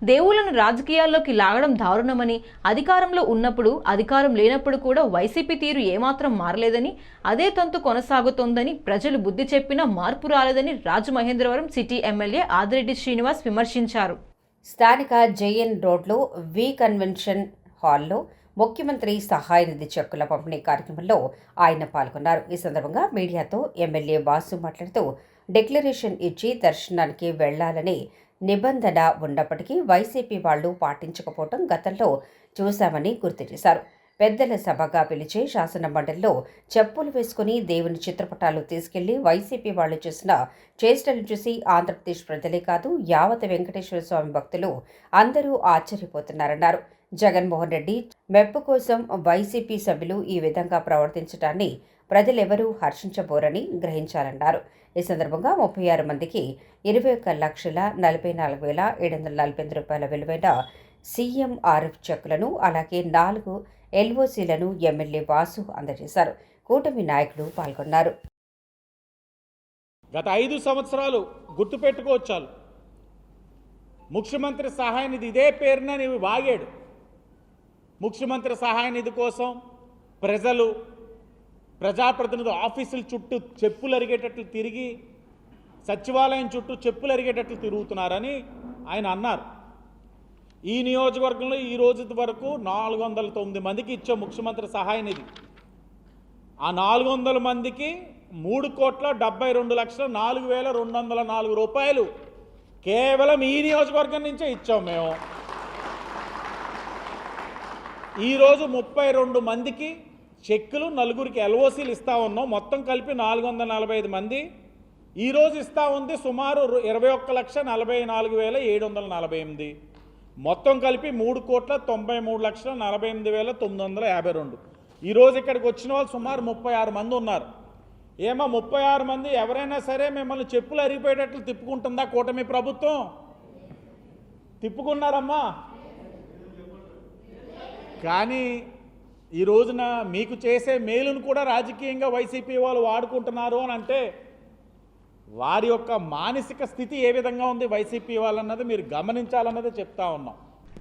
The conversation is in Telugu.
దేవుళ్లను రాజకీయాల్లోకి లాగడం దారుణమని, అధికారంలో ఉన్నప్పుడు అధికారం లేనప్పుడు కూడా వైసీపీ తీరు ఏమాత్రం మారలేదని, అదే తంతు కొనసాగుతోందని, ప్రజలు బుద్ధి చెప్పినా మార్పు రాలేదని రాజమహేంద్రవరం సిటీ ఎమ్మెల్యే ఆదిరెడ్డి శ్రీనివాస్ విమర్శించారు. స్థానిక జేఎన్ రోడ్లో వి కన్వెన్షన్ హాల్లో ముఖ్యమంత్రి సహాయ నిధి చెక్కుల పంపిణీ కార్యక్రమంలో ఆయన పాల్గొన్నారు. ఈ సందర్భంగా మీడియాతో ఎమ్మెల్యే వాసు మాట్లాడుతూ, డిక్లరేషన్ ఇచ్చి దర్శనానికి వెళ్లాలని నిబంధన ఉన్నప్పటికీ వైసీపీ వాళ్లు పాటించకపోవడం గతంలో చూశామని గుర్తు చేశారు. పెద్దల సభగా పిలిచే శాసన మండలిలో చెప్పులు వేసుకుని దేవుని చిత్రపటాలు తీసుకెళ్లి వైసీపీ వాళ్లు చేసిన చేష్టలు చూసి ఆంధ్రప్రదేశ్ ప్రజలే కాదు యావత్ వెంకటేశ్వర స్వామి భక్తులు అందరూ ఆశ్చర్యపోతున్నారన్నారు. జగన్మోహన్ రెడ్డి మెప్పు కోసం వైసీపీ సభ్యులు ఈ విధంగా ప్రవర్తించడాన్ని ప్రజలెవరూ హర్షించబోరని గ్రహించాలన్నారు. ఈ సందర్భంగా 36 మందికి 21,44,748 రూపాయల విలువైన సీఎంఆర్ఎఫ్ చెక్కులను, అలాగే 4 ఎల్ఓసీలను ఎమ్మెల్యే వాసు అందజేశారు. కూటమి నాయకులు పాల్గొన్నారు. గత 5 సంవత్సరాలు గుర్తుపెట్టుకోవచ్చాలు. ముఖ్యమంత్రి సహాయ నిధి ఇదే పేరున నీవు వాగాడు. ముఖ్యమంత్రి సహాయ నిధి కోసం ప్రజలు ప్రజాప్రతినిధి ఆఫీసుల చుట్టూ చెప్పులు అరిగేటట్లు తిరిగి, సచివాలయం చుట్టూ చెప్పులు అరిగేటట్లు తిరుగుతున్నారని ఆయన అన్నారు. ఈ నియోజకవర్గంలో ఈ రోజు వరకు 409 మందికి ఇచ్చాం ముఖ్యమంత్రి సహాయ నిధి. ఆ 400 మందికి 3,72,04,204 రూపాయలు కేవలం ఈ నియోజకవర్గం నుంచే ఇచ్చాం మేము. ఈరోజు 32 మందికి చెక్కులు, 4గురికి ఎల్ఓసీలు ఇస్తా ఉన్నాం. మొత్తం కలిపి 445 మంది ఈరోజు ఇస్తా ఉంది. సుమారు 21,44,748. మొత్తం కలిపి 3,93,48,952. ఈరోజు ఇక్కడికి వచ్చిన వాళ్ళు సుమారు 36 మంది ఉన్నారు. ఏమో 36 మంది ఎవరైనా సరే మిమ్మల్ని చెప్పులు అరిగిపోయేటట్లు తిప్పుకుంటుందా కూటమి ప్రభుత్వం? తిప్పుకున్నారమ్మా. కానీ ఈ రోజున మీకు చేసే మేలును కూడా రాజకీయంగా వైసీపీ వాళ్ళు వాడుకుంటున్నారు అని అంటే వారి యొక్క మానసిక స్థితి ఏ విధంగా ఉంది వైసీపీ వాళ్ళన్నది మీరు గమనించాలన్నది చెప్తా ఉన్నాం.